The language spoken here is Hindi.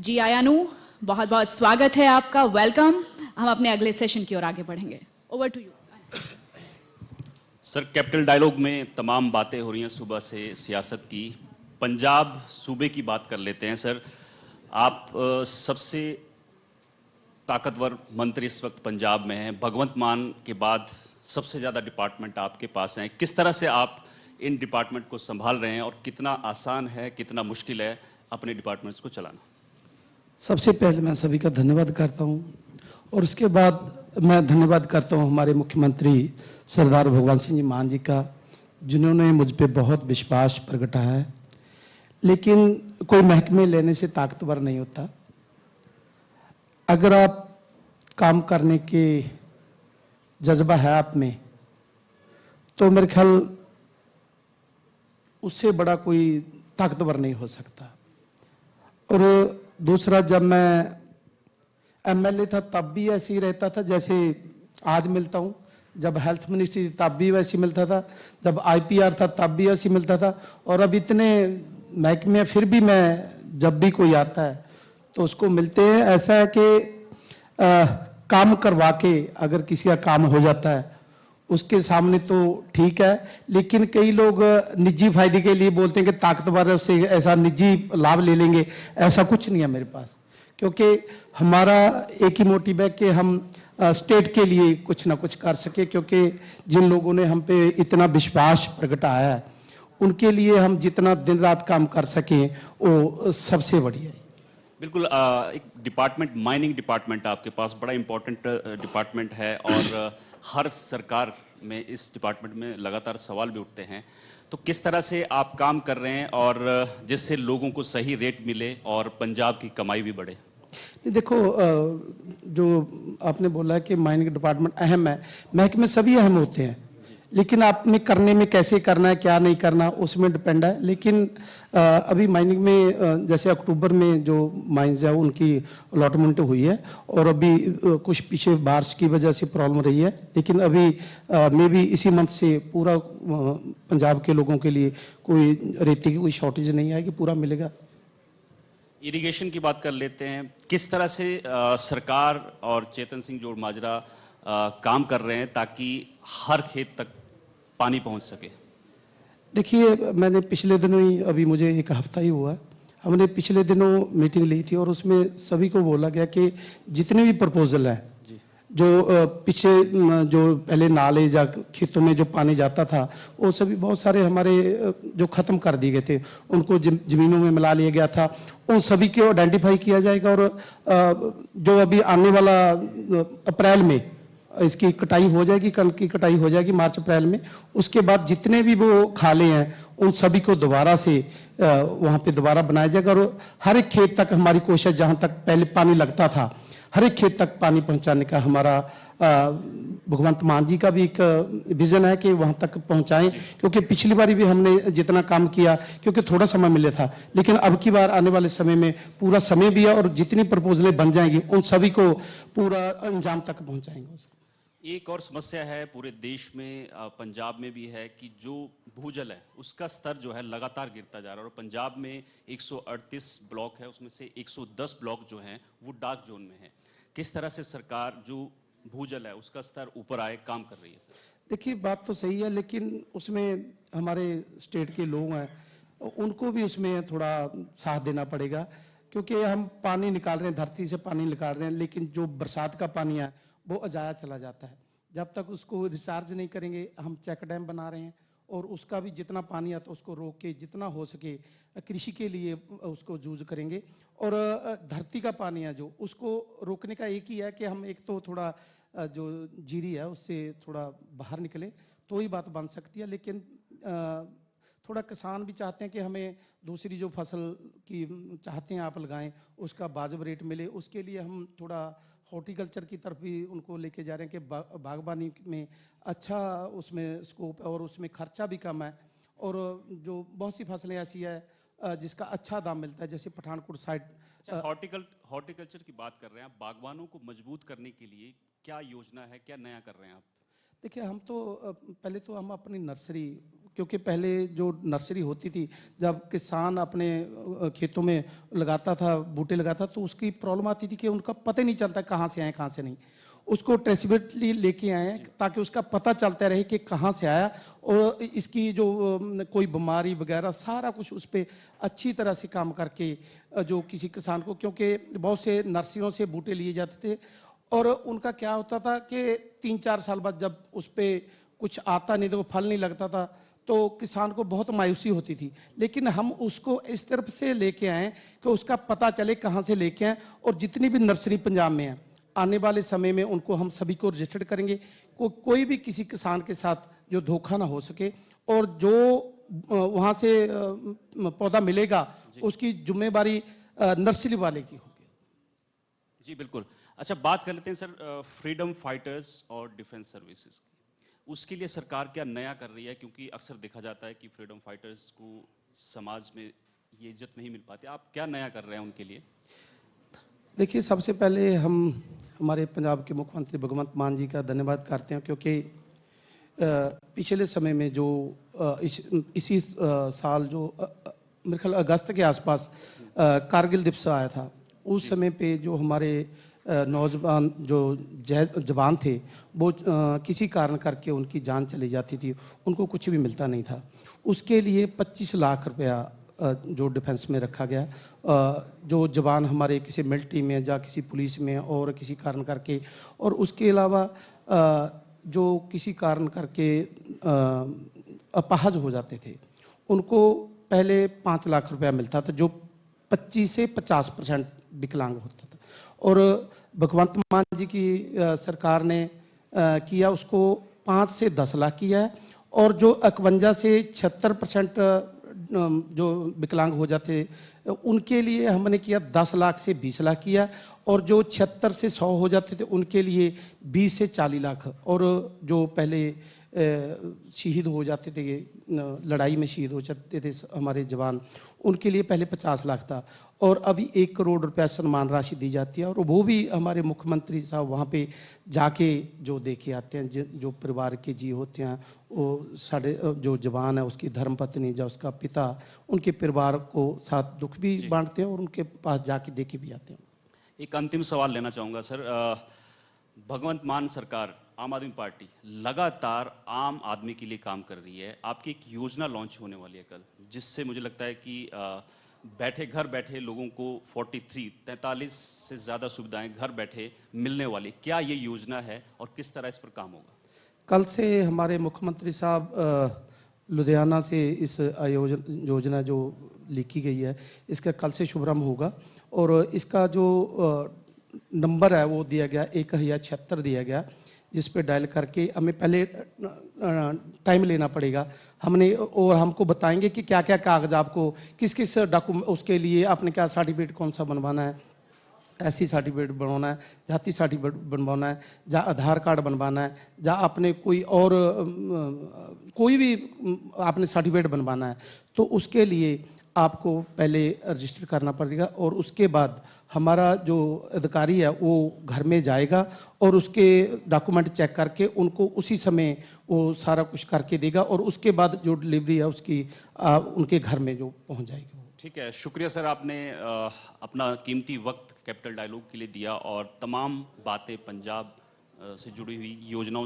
जी आयानू, बहुत बहुत स्वागत है आपका, वेलकम। हम अपने अगले सेशन की ओर आगे बढ़ेंगे। Over to you sir. Capital dialogue में तमाम बातें हो रही हैं सुबह से सियासत की। पंजाब सूबे की बात कर लेते हैं सर। आप सबसे ताकतवर मंत्री इस वक्त पंजाब में हैं। भगवंत मान के बाद सबसे ज़्यादा डिपार्टमेंट आपके पास हैं। किस तरह से आप इन डिपार्टमेंट को संभाल रहे हैं और कितना आसान है, कितना मुश्किल है अपने डिपार्टमेंट्स को चलाना? सबसे पहले मैं सभी का धन्यवाद करता हूं और उसके बाद मैं धन्यवाद करता हूं हमारे मुख्यमंत्री सरदार भगवंत सिंह जी मान जी का, जिन्होंने मुझ पे बहुत विश्वास प्रगटाया है। लेकिन कोई महकमे लेने से ताकतवर नहीं होता। अगर आप काम करने के जज्बा है आप में, तो मेरे ख्याल उससे बड़ा कोई ताकतवर नहीं हो सकता। और दूसरा, जब मैं एमएलए था तब भी ऐसे ही रहता था जैसे आज मिलता हूँ। जब हेल्थ मिनिस्ट्री थी तब भी वैसे मिलता था, जब आईपीआर था तब भी ऐसे मिलता था। और अब इतने महकमे फिर भी मैं जब भी कोई आता है तो उसको मिलते हैं। ऐसा है कि काम करवा के अगर किसी का काम हो जाता है उसके सामने तो ठीक है, लेकिन कई लोग निजी फायदे के लिए बोलते हैं कि ताकतवर है उससे ऐसा निजी लाभ ले लेंगे। ऐसा कुछ नहीं है मेरे पास, क्योंकि हमारा एक ही मोटिव है कि हम स्टेट के लिए कुछ ना कुछ कर सके। क्योंकि जिन लोगों ने हम पे इतना विश्वास प्रगटाया है उनके लिए हम जितना दिन रात काम कर सकें वो सबसे बढ़िया है। बिल्कुल। एक डिपार्टमेंट, माइनिंग डिपार्टमेंट आपके पास बड़ा इंपॉर्टेंट डिपार्टमेंट है और हर सरकार में इस डिपार्टमेंट में लगातार सवाल भी उठते हैं। तो किस तरह से आप काम कर रहे हैं और जिससे लोगों को सही रेट मिले और पंजाब की कमाई भी बढ़े? देखो, जो आपने बोला है कि माइनिंग डिपार्टमेंट अहम है, महकमे सभी अहम होते हैं, लेकिन आपने करने में कैसे करना है, क्या नहीं करना, उसमें डिपेंड है। लेकिन अभी माइनिंग में जैसे अक्टूबर में जो माइंस है उनकी अलॉटमेंट हुई है और अभी कुछ पीछे बारिश की वजह से प्रॉब्लम रही है। लेकिन अभी मे भी इसी मंथ से पूरा पंजाब के लोगों के लिए कोई रेती की कोई शॉर्टेज नहीं आएगी, पूरा मिलेगा। इरिगेशन की बात कर लेते हैं। किस तरह से सरकार और चेतन सिंह जोड़ माजरा काम कर रहे हैं ताकि हर खेत तक पानी पहुंच सके? देखिए, मैंने पिछले दिनों ही, अभी मुझे एक हफ्ता ही हुआ है, हमने पिछले दिनों मीटिंग ली थी और उसमें सभी को बोला गया कि जितने भी प्रपोजल हैं जो पीछे जो पहले नाले या खेतों में जो पानी जाता था वो सभी बहुत सारे हमारे जो ख़त्म कर दिए गए थे उनको ज़मीनों में मिला लिया गया था। उन सभी को आइडेंटिफाई किया जाएगा और जो अभी आने वाला अप्रैल में इसकी कटाई हो जाएगी, कल की कटाई हो जाएगी मार्च अप्रैल में। उसके बाद जितने भी वो खाले हैं उन सभी को दोबारा से वहाँ पे दोबारा बनाया जाएगा और हर एक खेत तक हमारी कोशिश, जहाँ तक पहले पानी लगता था हर एक खेत तक पानी पहुँचाने का हमारा भगवंत मान जी का भी एक विजन है कि वहाँ तक पहुँचाएं। क्योंकि पिछली बार भी हमने जितना काम किया, क्योंकि थोड़ा समय मिला था, लेकिन अब की बार आने वाले समय में पूरा समय भी है और जितनी प्रपोजलें बन जाएंगी उन सभी को पूरा अंजाम तक पहुँचाएंगे उसको। एक और समस्या है पूरे देश में, पंजाब में भी है कि जो भूजल है उसका स्तर जो है लगातार गिरता जा रहा है और पंजाब में 138 ब्लॉक है, उसमें से 110 ब्लॉक जो हैं वो डार्क जोन में है। किस तरह से सरकार जो भूजल है उसका स्तर ऊपर आए काम कर रही है? सर देखिए, बात तो सही है, लेकिन उसमें हमारे स्टेट के लोग हैं उनको भी उसमें थोड़ा साथ देना पड़ेगा। क्योंकि हम पानी निकाल रहे हैं, धरती से पानी निकाल रहे हैं, लेकिन जो बरसात का पानी है वो अजाया चला जाता है। जब तक उसको रिचार्ज नहीं करेंगे, हम चेक डैम बना रहे हैं और उसका भी जितना पानी आता है उसको रोक के जितना हो सके कृषि के लिए उसको यूज करेंगे। और धरती का पानी है जो, उसको रोकने का एक ही है कि हम एक तो थोड़ा जो जीरी है उससे थोड़ा बाहर निकले तो ही बात बन सकती है। लेकिन थोड़ा किसान भी चाहते हैं कि हमें दूसरी जो फसल की चाहते हैं आप लगाएं उसका वाजिब रेट मिले। उसके लिए हम थोड़ा हॉर्टिकल्चर की तरफ भी उनको लेके जा रहे हैं कि बागबानी में अच्छा उसमें स्कोप है और उसमें खर्चा भी कम है। और जो बहुत सी फसलें ऐसी है जिसका अच्छा दाम मिलता है, जैसे पठानकोट साइड। अच्छा, हॉर्टिकल्चर की बात कर रहे हैं आप, बागवानों को मजबूत करने के लिए क्या योजना है, क्या नया कर रहे हैं आप? देखिए हम तो पहले तो हम अपनी नर्सरी, क्योंकि पहले जो नर्सरी होती थी, जब किसान अपने खेतों में लगाता था, बूटे लगाता, तो उसकी प्रॉब्लम आती थी कि उनका पता ही नहीं चलता कहाँ से आए कहाँ से नहीं। उसको ट्रेसिबिलिटी लेके आए ताकि उसका पता चलता रहे कि कहाँ से आया, और इसकी जो कोई बीमारी वगैरह सारा कुछ उस पर अच्छी तरह से काम करके जो किसी किसान को, क्योंकि बहुत से नर्सरियों से बूटे लिए जाते थे और उनका क्या होता था कि 3-4 साल बाद जब उस पर कुछ आता नहीं, तो फल नहीं लगता था, तो किसान को बहुत मायूसी होती थी। लेकिन हम उसको इस तरफ से लेके आए कि उसका पता चले कहाँ से लेके आए, और जितनी भी नर्सरी पंजाब में है आने वाले समय में उनको हम सभी को रजिस्टर्ड करेंगे। कोई भी किसी किसान के साथ जो धोखा ना हो सके, और जो वहाँ से पौधा मिलेगा उसकी जिम्मेवारी नर्सरी वाले की होगी। जी बिल्कुल। अच्छा, बात कर लेते हैं सर फ्रीडम फाइटर्स और डिफेंस सर्विसेज की। उसके लिए सरकार क्या नया कर रही है, क्योंकि अक्सर देखा जाता है कि फ्रीडम फाइटर्स को समाज में ये इज्जत नहीं मिल पाती। आप क्या नया कर रहे हैं उनके लिए? देखिए, सबसे पहले हम हमारे पंजाब के मुख्यमंत्री भगवंत मान जी का धन्यवाद करते हैं, क्योंकि पिछले समय में जो इसी साल जो मेरे ख्याल अगस्त के आसपास कारगिल दिवस आया था, उस समय पे जो हमारे नौजवान जो जवान थे वो किसी कारण करके उनकी जान चली जाती थी, उनको कुछ भी मिलता नहीं था। उसके लिए 25 लाख रुपया जो डिफेंस में रखा गया। जो जवान हमारे किसी मिलिट्री में या किसी पुलिस में और किसी कारण करके, और उसके अलावा जो किसी कारण करके अपाहज हो जाते थे, उनको पहले 5 लाख रुपया मिलता था, जो 25 से 50% विकलांग होता था। और भगवंत मान जी की सरकार ने किया, उसको 5 से 10 लाख किया है। और जो 51 से 76% जो विकलांग हो जाते उनके लिए हमने किया 10 लाख से 20 लाख किया। और जो 76 से 100 हो जाते थे उनके लिए 20 से 40 लाख। और जो पहले शहीद हो जाते थे, लड़ाई में शहीद हो जाते थे हमारे जवान, उनके लिए पहले 50 लाख था, और अभी 1 करोड़ रुपया सम्मान राशि दी जाती है। और वो भी हमारे मुख्यमंत्री साहब वहाँ पे जाके जो देखे आते हैं, जो परिवार के जी होते हैं, वो साढ़े जो जवान है उसकी धर्मपत्नी या उसका पिता उनके परिवार को साथ दुख भी बांटते हैं और उनके पास जाके देखे भी आते हैं। एक अंतिम सवाल लेना चाहूँगा सर। भगवंत मान सरकार, आम आदमी पार्टी लगातार आम आदमी के लिए काम कर रही है। आपकी एक योजना लॉन्च होने वाली है कल, जिससे मुझे लगता है कि घर बैठे लोगों को 43 से ज़्यादा सुविधाएं घर बैठे मिलने वाली। क्या ये योजना है और किस तरह इस पर काम होगा? कल से हमारे मुख्यमंत्री साहब लुधियाना से इस योजना जो लिखी गई है, इसका कल से शुभारंभ होगा। और इसका जो नंबर है वो दिया गया 1076 दिया गया, जिस पे डायल करके हमें पहले टाइम लेना पड़ेगा। और हमको बताएंगे कि क्या क्या कागज आपको किस किस डॉक्यूमेंट, उसके लिए आपने क्या सर्टिफिकेट कौन सा बनवाना है, ऐसी सर्टिफिकेट बनवाना है, जाति सर्टिफिकेट बनवाना है, या आधार कार्ड बनवाना है, या आपने कोई और कोई भी आपने सर्टिफिकेट बनवाना है, तो उसके लिए आपको पहले रजिस्टर करना पड़ेगा। और उसके बाद हमारा जो अधिकारी है वो घर में जाएगा और उसके डॉक्यूमेंट चेक करके उनको उसी समय वो सारा कुछ करके देगा, और उसके बाद जो डिलीवरी है उसकी उनके घर में जो पहुंच जाएगी। ठीक है, शुक्रिया सर, आपने अपना कीमती वक्त कैपिटल डायलॉग के लिए दिया और तमाम बातें पंजाब से जुड़ी हुई योजनाओं